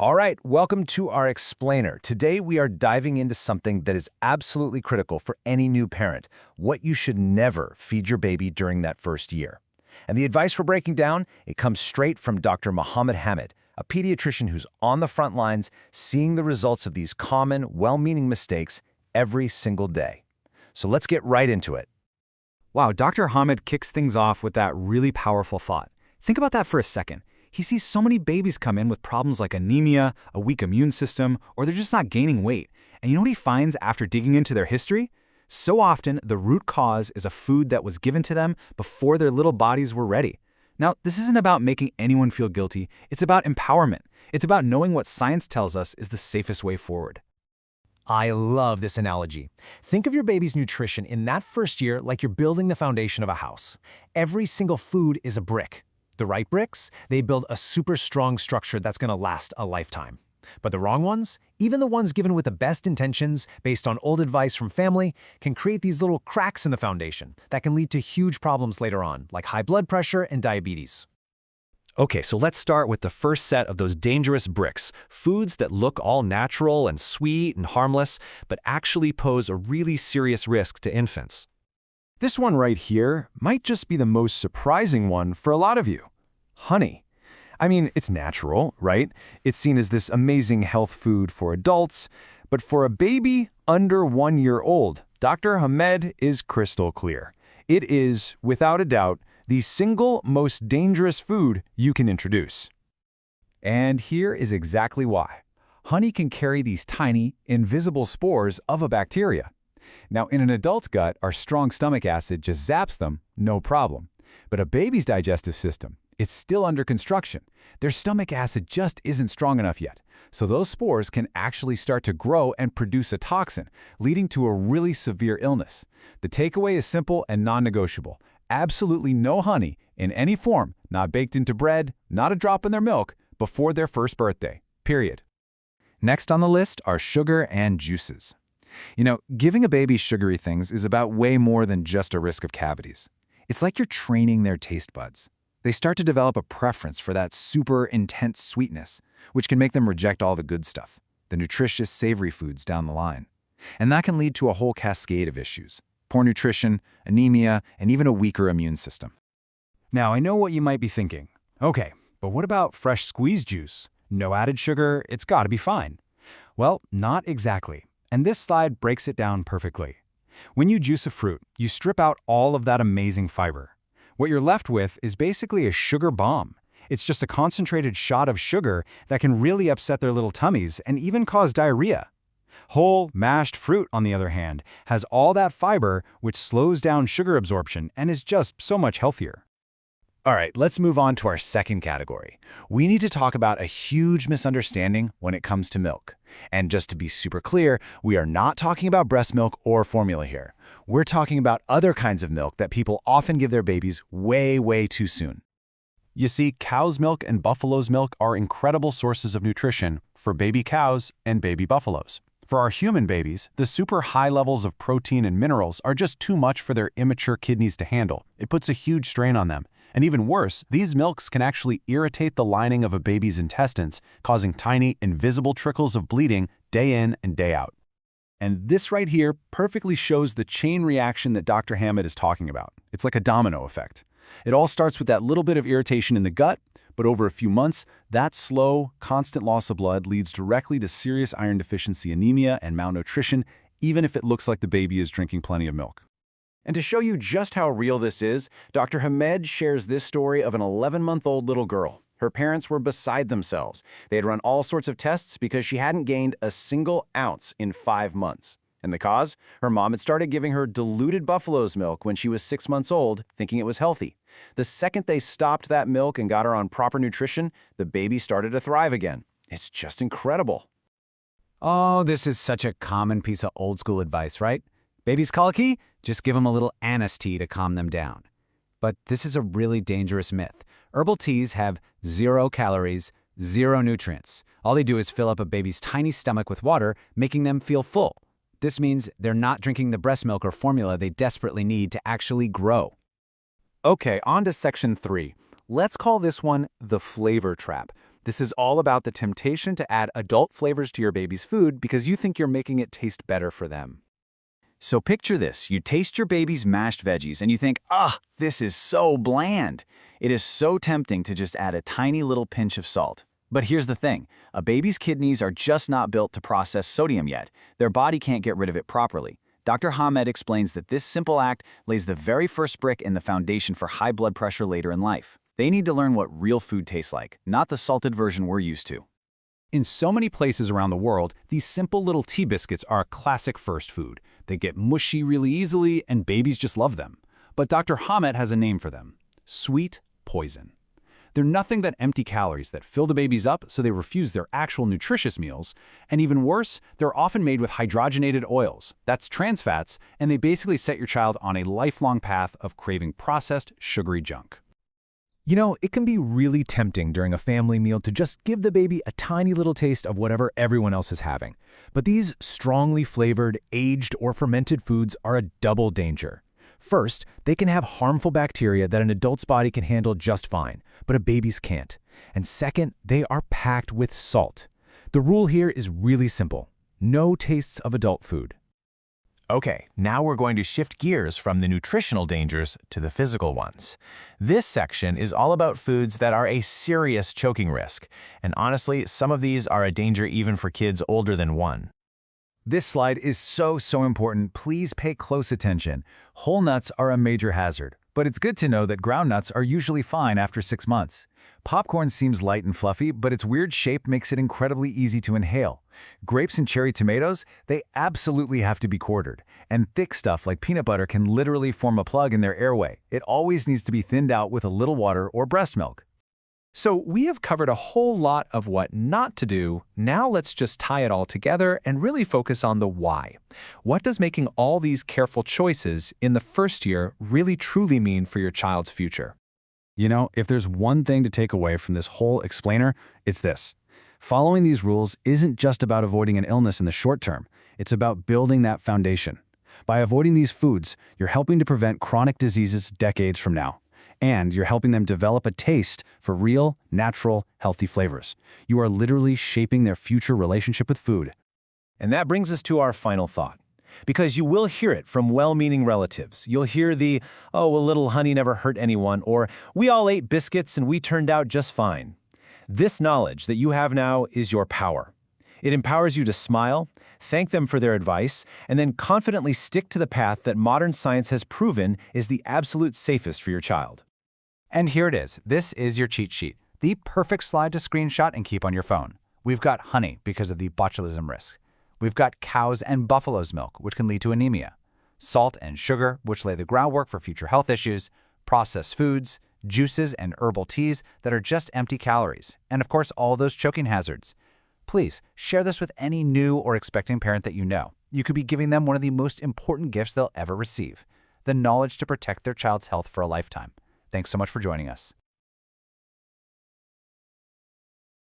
All right, welcome to our explainer. Today we are diving into something that is absolutely critical for any new parent, what you should never feed your baby during that first year. And the advice we're breaking down, it comes straight from Dr. Mohamed Hamed, a pediatrician who's on the front lines seeing the results of these common, well-meaning mistakes every single day. So let's get right into it. Wow, Dr. Hamed kicks things off with that really powerful thought. Think about that for a second. He sees so many babies come in with problems like anemia, a weak immune system, or they're just not gaining weight. And you know what he finds after digging into their history? So often, the root cause is a food that was given to them before their little bodies were ready. Now, this isn't about making anyone feel guilty. It's about empowerment. It's about knowing what science tells us is the safest way forward. I love this analogy. Think of your baby's nutrition in that first year like you're building the foundation of a house. Every single food is a brick. The right bricks, they build a super strong structure that's going to last a lifetime. But the wrong ones, even the ones given with the best intentions, based on old advice from family, can create these little cracks in the foundation that can lead to huge problems later on, like high blood pressure and diabetes. Okay, so let's start with the first set of those dangerous bricks, foods that look all natural and sweet and harmless, but actually pose a really serious risk to infants. This one right here might just be the most surprising one for a lot of you. Honey. I mean, it's natural, right? It's seen as this amazing health food for adults, but for a baby under 1 year old, Dr. Hamed is crystal clear. It is, without a doubt, the single most dangerous food you can introduce. And here is exactly why. Honey can carry these tiny, invisible spores of a bacteria. Now, in an adult's gut, our strong stomach acid just zaps them, no problem. But a baby's digestive system, it's still under construction. Their stomach acid just isn't strong enough yet. So those spores can actually start to grow and produce a toxin, leading to a really severe illness. The takeaway is simple and non-negotiable. Absolutely no honey, in any form, not baked into bread, not a drop in their milk, before their first birthday, period. Next on the list are sugar and juices. You know, giving a baby sugary things is about way more than just a risk of cavities. It's like you're training their taste buds. They start to develop a preference for that super intense sweetness, which can make them reject all the good stuff, the nutritious, savory foods down the line. And that can lead to a whole cascade of issues: poor nutrition, anemia, and even a weaker immune system. Now, I know what you might be thinking. Okay, but what about fresh squeezed juice? No added sugar, it's got to be fine. Well, not exactly. And this slide breaks it down perfectly. When you juice a fruit, you strip out all of that amazing fiber. What you're left with is basically a sugar bomb. It's just a concentrated shot of sugar that can really upset their little tummies and even cause diarrhea. Whole, mashed fruit, on the other hand, has all that fiber, which slows down sugar absorption and is just so much healthier. All right, let's move on to our second category. We need to talk about a huge misunderstanding when it comes to milk. And just to be super clear, we are not talking about breast milk or formula here. We're talking about other kinds of milk that people often give their babies way too soon. You see, cow's milk and buffalo's milk are incredible sources of nutrition for baby cows and baby buffaloes. For our human babies, the super high levels of protein and minerals are just too much for their immature kidneys to handle. It puts a huge strain on them. And even worse, these milks can actually irritate the lining of a baby's intestines, causing tiny, invisible trickles of bleeding day in and day out. And this right here perfectly shows the chain reaction that Dr. Hamed is talking about. It's like a domino effect. It all starts with that little bit of irritation in the gut, but over a few months, that slow, constant loss of blood leads directly to serious iron deficiency anemia and malnutrition, even if it looks like the baby is drinking plenty of milk. And to show you just how real this is, Dr. Hamed shares this story of an 11-month-old little girl. Her parents were beside themselves. They had run all sorts of tests because she hadn't gained a single ounce in 5 months. And the cause? Her mom had started giving her diluted buffalo's milk when she was 6 months old, thinking it was healthy. The second they stopped that milk and got her on proper nutrition, the baby started to thrive again. It's just incredible. Oh, this is such a common piece of old-school advice, right? Baby's colicky? Just give them a little anise tea to calm them down. But this is a really dangerous myth. Herbal teas have 0 calories, 0 nutrients. All they do is fill up a baby's tiny stomach with water, making them feel full. This means they're not drinking the breast milk or formula they desperately need to actually grow. Okay, on to section 3. Let's call this one the flavor trap. This is all about the temptation to add adult flavors to your baby's food because you think you're making it taste better for them. So picture this. You taste your baby's mashed veggies and you think, this is so bland. It is so tempting to just add a tiny little pinch of salt. But here's the thing. A baby's kidneys are just not built to process sodium yet. Their body can't get rid of it properly. Dr. Hamed explains that this simple act lays the very first brick in the foundation for high blood pressure later in life. They need to learn what real food tastes like, not the salted version we're used to. In so many places around the world, these simple little tea biscuits are a classic first food. They get mushy really easily, and babies just love them. But Dr. Hamed has a name for them: sweet poison. They're nothing but empty calories that fill the babies up so they refuse their actual nutritious meals. And even worse, they're often made with hydrogenated oils. That's trans fats, and they basically set your child on a lifelong path of craving processed, sugary junk. You know, it can be really tempting during a family meal to just give the baby a tiny little taste of whatever everyone else is having. But these strongly flavored, aged, or fermented foods are a double danger. First, they can have harmful bacteria that an adult's body can handle just fine, but a baby's can't. And second, they are packed with salt. The rule here is really simple: no tastes of adult food. Okay, now we're going to shift gears from the nutritional dangers to the physical ones. This section is all about foods that are a serious choking risk, and honestly, some of these are a danger even for kids older than 1. This slide is so important. Please pay close attention. Whole nuts are a major hazard, but it's good to know that ground nuts are usually fine after 6 months. Popcorn seems light and fluffy, but its weird shape makes it incredibly easy to inhale. Grapes and cherry tomatoes, they absolutely have to be quartered. And thick stuff like peanut butter can literally form a plug in their airway. It always needs to be thinned out with a little water or breast milk. So we have covered a whole lot of what not to do. Now let's just tie it all together and really focus on the why. What does making all these careful choices in the first year really truly mean for your child's future? You know, if there's one thing to take away from this whole explainer, it's this. Following these rules isn't just about avoiding an illness in the short term. It's about building that foundation. By avoiding these foods, you're helping to prevent chronic diseases decades from now. And you're helping them develop a taste for real, natural, healthy flavors. You are literally shaping their future relationship with food. And that brings us to our final thought. Because you will hear it from well-meaning relatives. You'll hear the, "Oh, well, little honey never hurt anyone," or "We all ate biscuits and we turned out just fine." This knowledge that you have now is your power. It empowers you to smile, thank them for their advice, and then confidently stick to the path that modern science has proven is the absolute safest for your child. And here it is. This is your cheat sheet, the perfect slide to screenshot and keep on your phone. We've got honey because of the botulism risk. We've got cows and buffalo's milk, which can lead to anemia. Salt and sugar, which lay the groundwork for future health issues. Processed foods, juices, and herbal teas that are just empty calories. And of course, all those choking hazards. Please share this with any new or expecting parent that you know. You could be giving them one of the most important gifts they'll ever receive: the knowledge to protect their child's health for a lifetime. Thanks so much for joining us.